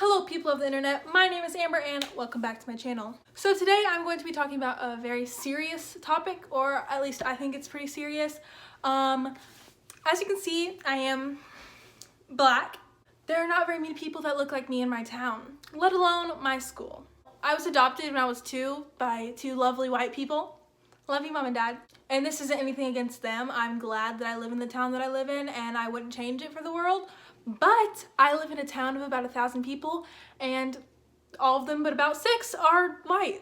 Hello people of the internet, my name is Amber and welcome back to my channel. So today I'm going to be talking about a very serious topic, or at least I think it's pretty serious. As you can see, I am black. There are not very many people that look like me in my town, let alone my school. I was adopted when I was 2 by 2 lovely white people. Love you, Mom and Dad. And this isn't anything against them. I'm glad that I live in the town that I live in and I wouldn't change it for the world. But I live in a town of about 1,000 people and all of them but about 6 are white.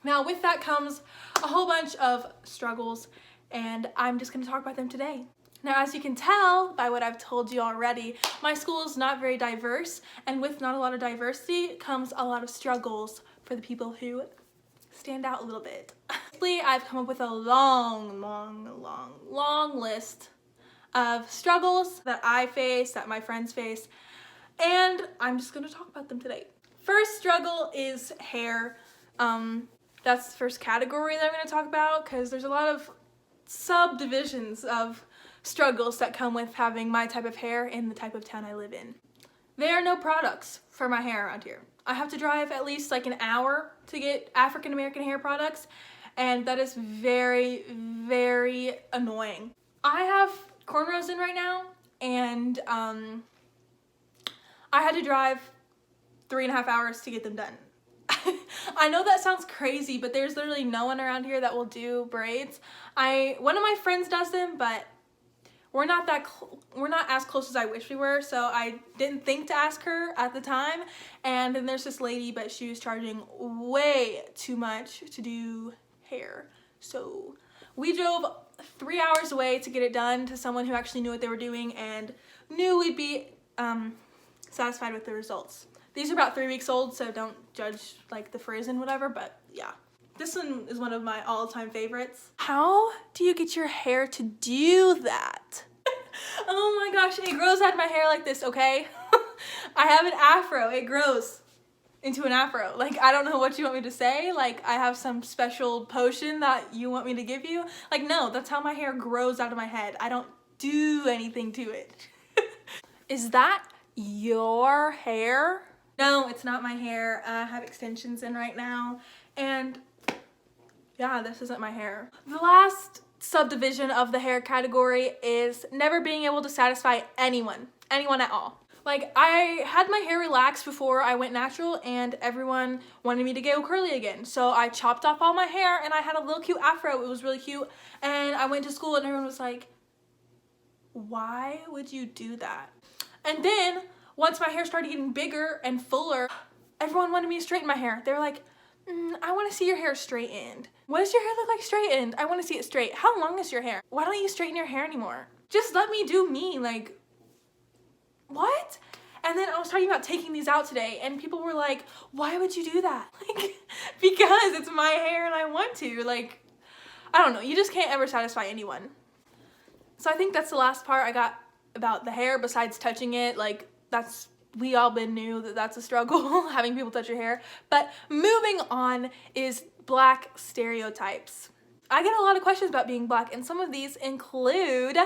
Now with that comes a whole bunch of struggles and I'm just going to talk about them today. Now as you can tell by what I've told you already, my school is not very diverse, and with not a lot of diversity comes a lot of struggles for the people who stand out a little bit. Basically, I've come up with a long list of struggles that I face, that my friends face, and I'm just going to talk about them today. First struggle is hair. That's the first category that I'm going to talk about because there's a lot of subdivisions of struggles that come with having my type of hair in the type of town I live in. There are no products for my hair around here. I have to drive at least like an hour to get African American hair products, and that is very, very annoying. I have cornrows in right now, and I had to drive 3.5 hours to get them done. I know that sounds crazy, but there's literally no one around here that will do braids. One of my friends does them, but we're not as close as I wish we were, so I didn't think to ask her at the time. And then there's this lady, but she was charging way too much to do hair. So we drove 3 hours away to get it done to someone who actually knew what they were doing and knew we'd be satisfied with the results. These are about 3 weeks old, so don't judge like the frizz and whatever, but yeah. This one is one of my all-time favorites. How do you get your hair to do that? Oh my gosh, it grows out of my hair like this, okay? I have an afro, it grows into an afro. Like, I don't know what you want me to say. Like, I have some special potion that you want me to give you. Like, no, that's how my hair grows out of my head. I don't do anything to it. Is that your hair? No, it's not my hair. I have extensions in right now, and yeah, this isn't my hair. The last subdivision of the hair category is never being able to satisfy anyone at all. Like, I had my hair relaxed before I went natural and everyone wanted me to go curly again. So I chopped off all my hair and I had a little cute afro. It was really cute. And I went to school and everyone was like, why would you do that? And then once my hair started getting bigger and fuller, everyone wanted me to straighten my hair. They were like, I want to see your hair straightened. What does your hair look like straightened? I want to see it straight. How long is your hair? Why don't you straighten your hair anymore? Just let me do me. Like, what? And then I was talking about taking these out today and people were like, why would you do that? Like, because it's my hair and I want to. Like, I don't know. You just can't ever satisfy anyone. So I think that's the last part I got about the hair besides touching it. Like, we all been knew that that's a struggle, having people touch your hair. But moving on is black stereotypes. I get a lot of questions about being black, and some of these include,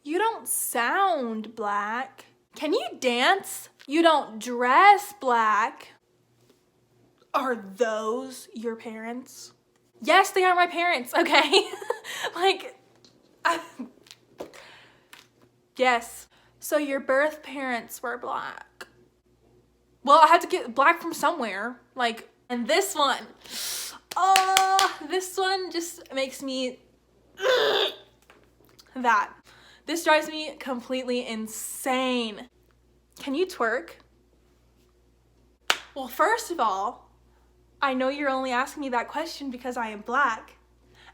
you don't sound black. Can you dance? You don't dress black. Are those your parents? Yes, they are my parents, okay? Like, yes. So your birth parents were black. Well, I had to get black from somewhere. Like, and this one. Oh, this one just makes me that. This drives me completely insane. Can you twerk? Well, first of all, I know you're only asking me that question because I am black.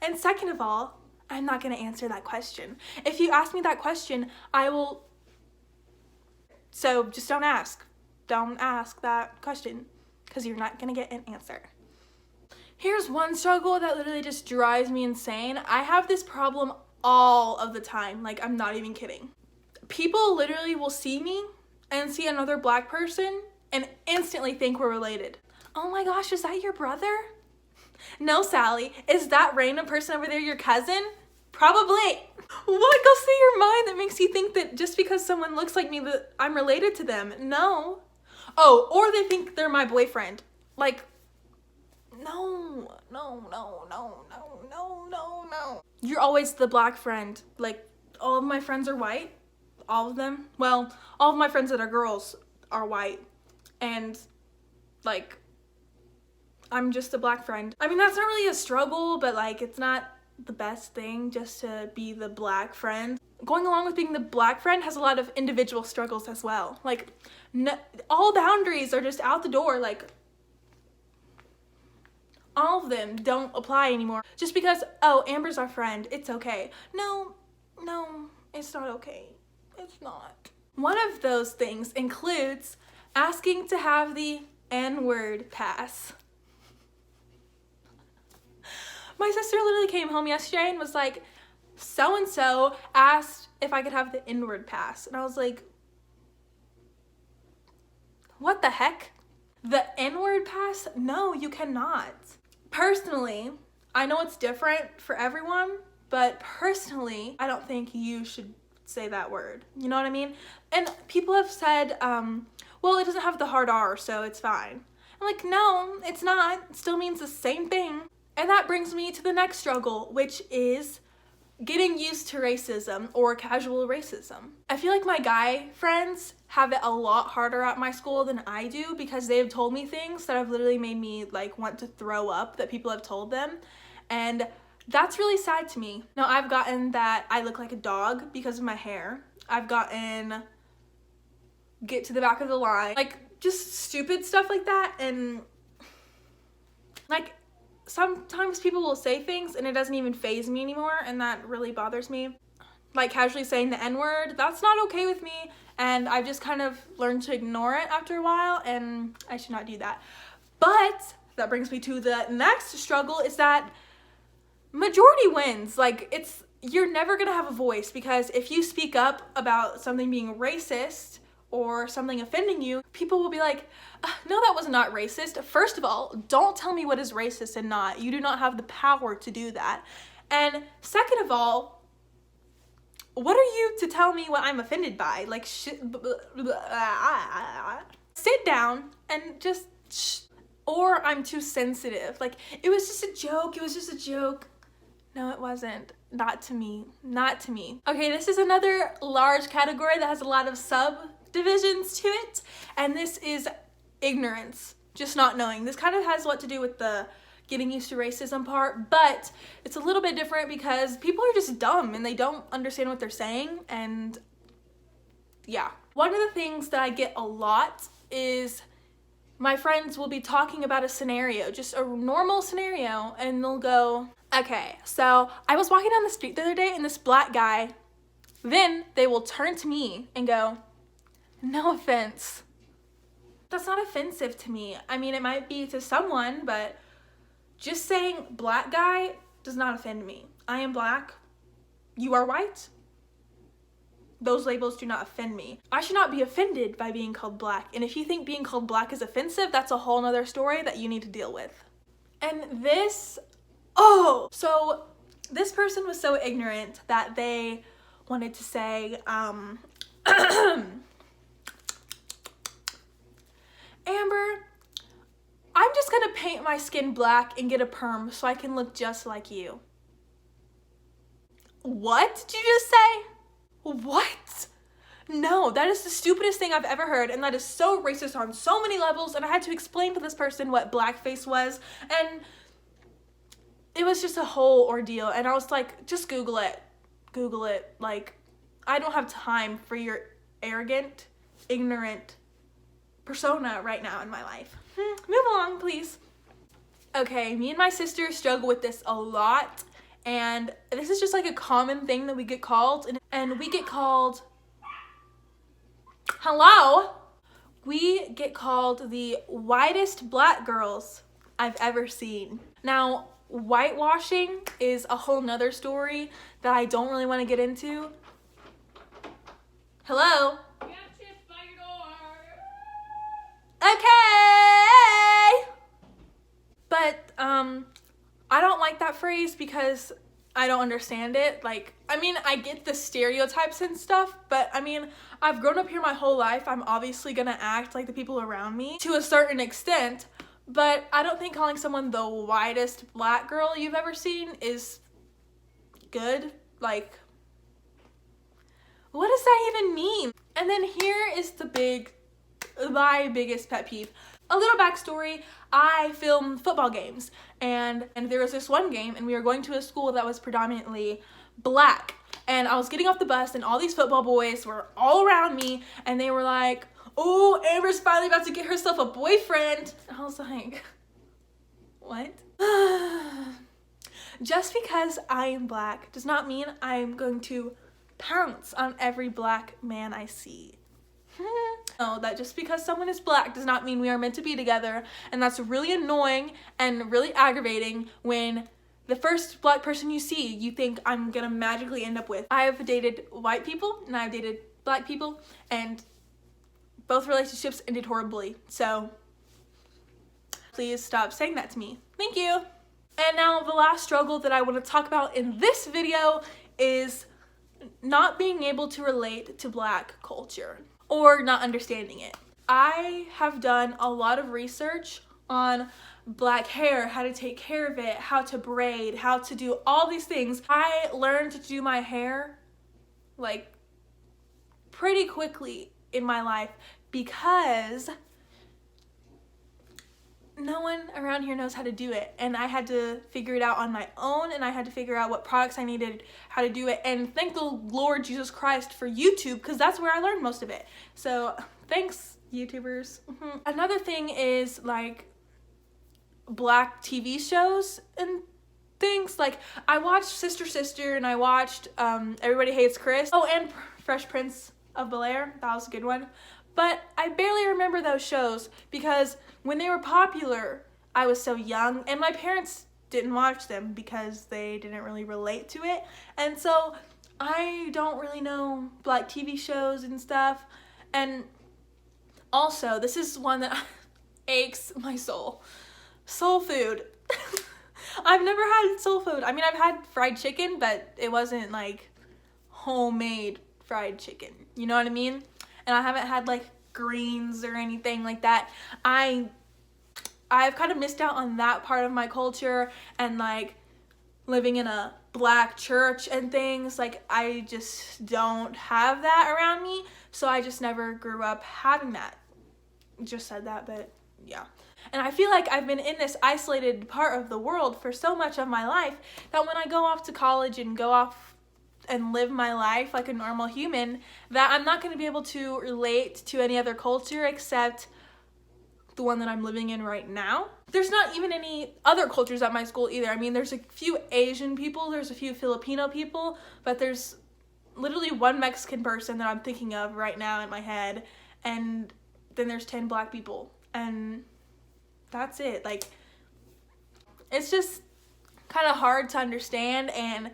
And second of all, I'm not going to answer that question. If you ask me that question, I will. So just don't ask. Don't ask that question because you're not going to get an answer. Here's one struggle that literally just drives me insane. I have this problem all of the time. Like, I'm not even kidding. People literally will see me and see another black person and instantly think we're related. Oh my gosh, is that your brother? No, Sally. Is that random person over there your cousin? Probably. What goes through your mind that makes you think that just because someone looks like me that I'm related to them? No. Oh, or they think they're my boyfriend. Like, no, no, no, no, no, no, no, no. You're always the black friend. Like, all of my friends are white. All of them. Well, all of my friends that are girls are white. And, like, I'm just a black friend. I mean, that's not really a struggle, but, like, it's not the best thing just to be the black friend. Going along with being the black friend has a lot of individual struggles as well. Like, no, all boundaries are just out the door. Like, all of them don't apply anymore. Just because, oh, Amber's our friend, it's okay. No, no, it's not okay. It's not. One of those things includes asking to have the N-word pass. My sister literally came home yesterday and was like, so-and-so asked if I could have the N-word pass. And I was like, what the heck? The N-word pass? No, you cannot. Personally, I know it's different for everyone, but personally, I don't think you should say that word. You know what I mean? And people have said, well, it doesn't have the hard R, so it's fine. I'm like, no, it's not. It still means the same thing. And that brings me to the next struggle, which is getting used to racism or casual racism. I feel like my guy friends have it a lot harder at my school than I do because they have told me things that have literally made me like want to throw up that people have told them. And that's really sad to me. Now, I've gotten that I look like a dog because of my hair. I've gotten get to the back of the line, like just stupid stuff like that. And like, sometimes people will say things and it doesn't even faze me anymore, and that really bothers me. Like casually saying the N-word, that's not okay with me, and I've just kind of learned to ignore it after a while, and I should not do that. But that brings me to the next struggle, is that majority wins. Like, you're never gonna have a voice, because if you speak up about something being racist or something offending you, people will be like, no, that was not racist. First of all, don't tell me what is racist and not. You do not have the power to do that. And second of all, what are you to tell me what I'm offended by? Like, sit down and just, or I'm too sensitive. Like, it was just a joke. It was just a joke. No, it wasn't. Not to me. Not to me. Okay, this is another large category that has a lot of subdivisions to it, and this is ignorance, just not knowing. This kind of has a lot to do with the getting used to racism part, but it's a little bit different because people are just dumb and they don't understand what they're saying. And yeah, one of the things that I get a lot is my friends will be talking about a scenario, just a normal scenario, and they'll go, okay, so I was walking down the street the other day and this black guy, then they will turn to me and go, no offense. That's not offensive to me. I mean, it might be to someone, but just saying black guy does not offend me. I am black. You are white. Those labels do not offend me. I should not be offended by being called black. And if you think being called black is offensive, that's a whole nother story that you need to deal with. And this, so this person was so ignorant that they wanted to say, Amber, I'm just gonna paint my skin black and get a perm so I can look just like you. What did you just say? What? No, that is the stupidest thing I've ever heard, and that is so racist on so many levels, and I had to explain to this person what blackface was, and it was just a whole ordeal, and I was like, just Google it. Google it. Like, I don't have time for your arrogant, ignorant persona right now in my life. Move along, please. Okay, me and my sister struggle with this a lot, and this is just like a common thing that we get called, and we get called, hello? We get called the whitest black girls I've ever seen. Now, whitewashing is a whole nother story that I don't really want to get into. Hello? Okay. But I don't like that phrase because I don't understand it. Like, I mean, I get the stereotypes and stuff, but I mean, I've grown up here my whole life. I'm obviously gonna act like the people around me to a certain extent, but I don't think calling someone the whitest black girl you've ever seen is good. Like, what does that even mean? And then here is my biggest pet peeve. A little backstory, I film football games, and there was this one game, and we were going to a school that was predominantly black, and I was getting off the bus, and all these football boys were all around me, and they were like, oh, Amber's finally about to get herself a boyfriend. And I was like, what? Just because I am black does not mean I'm going to pounce on every black man I see. No, that just because someone is black does not mean we are meant to be together, and that's really annoying and really aggravating when the first black person you see you think I'm gonna magically end up with. I've dated white people and I've dated black people, and both relationships ended horribly, so please stop saying that to me. Thank you. And now the last struggle that I want to talk about in this video is not being able to relate to black culture or not understanding it. I have done a lot of research on black hair, how to take care of it, how to braid, how to do all these things. I learned to do my hair like pretty quickly in my life because no one around here knows how to do it, and I had to figure it out on my own, and I had to figure out what products I needed, how to do it, and thank the Lord Jesus Christ for YouTube, because that's where I learned most of it. So thanks, YouTubers. Another thing is like black TV shows and things. Like, I watched Sister and I watched Everybody Hates Chris. Oh, and Fresh Prince of Bel-Air. That was a good one. But I barely remember those shows because when they were popular, I was so young, and my parents didn't watch them because they didn't really relate to it. And so I don't really know black TV shows and stuff. And also, this is one that aches my soul. Soul food. I've never had soul food. I mean, I've had fried chicken, but it wasn't like homemade fried chicken. You know what I mean? And I haven't had like greens or anything like that. I've kind of missed out on that part of my culture, and like living in a black church and things, like I just don't have that around me, so I just never grew up having that. Just said that, but yeah. And I feel like I've been in this isolated part of the world for so much of my life that when I go off to college and go off and live my life like a normal human, that I'm not going to be able to relate to any other culture except the one that I'm living in right now. There's not even any other cultures at my school either. I mean, there's a few Asian people, there's a few Filipino people, but there's literally one Mexican person that I'm thinking of right now in my head, and then there's 10 black people, and that's it. Like, it's just kind of hard to understand and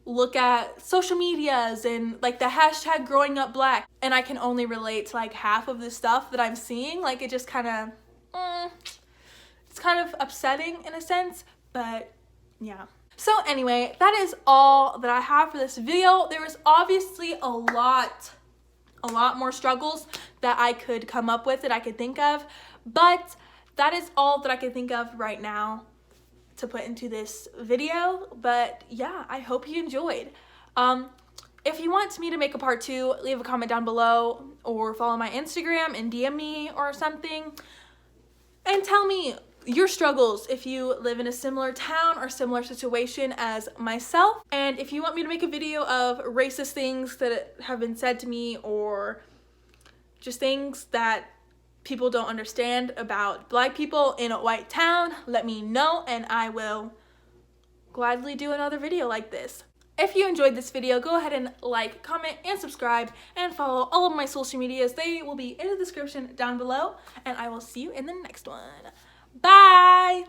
look at social medias and like the hashtag growing up black, and I can only relate to like half of the stuff that I'm seeing. Like, it just kind of it's kind of upsetting in a sense, but yeah. So anyway, that is all that I have for this video. There was obviously a lot more struggles that I could come up with, that I could think of, but that is all that I can think of right now to put into this video. But yeah, I hope you enjoyed. If you want me to make a part 2, leave a comment down below or follow my Instagram and DM me or something and tell me your struggles if you live in a similar town or similar situation as myself. And if you want me to make a video of racist things that have been said to me, or just things that people don't understand about black people in a white town, let me know and I will gladly do another video like this. If you enjoyed this video, go ahead and like, comment, and subscribe, and follow all of my social medias. They will be in the description down below, and I will see you in the next one. Bye!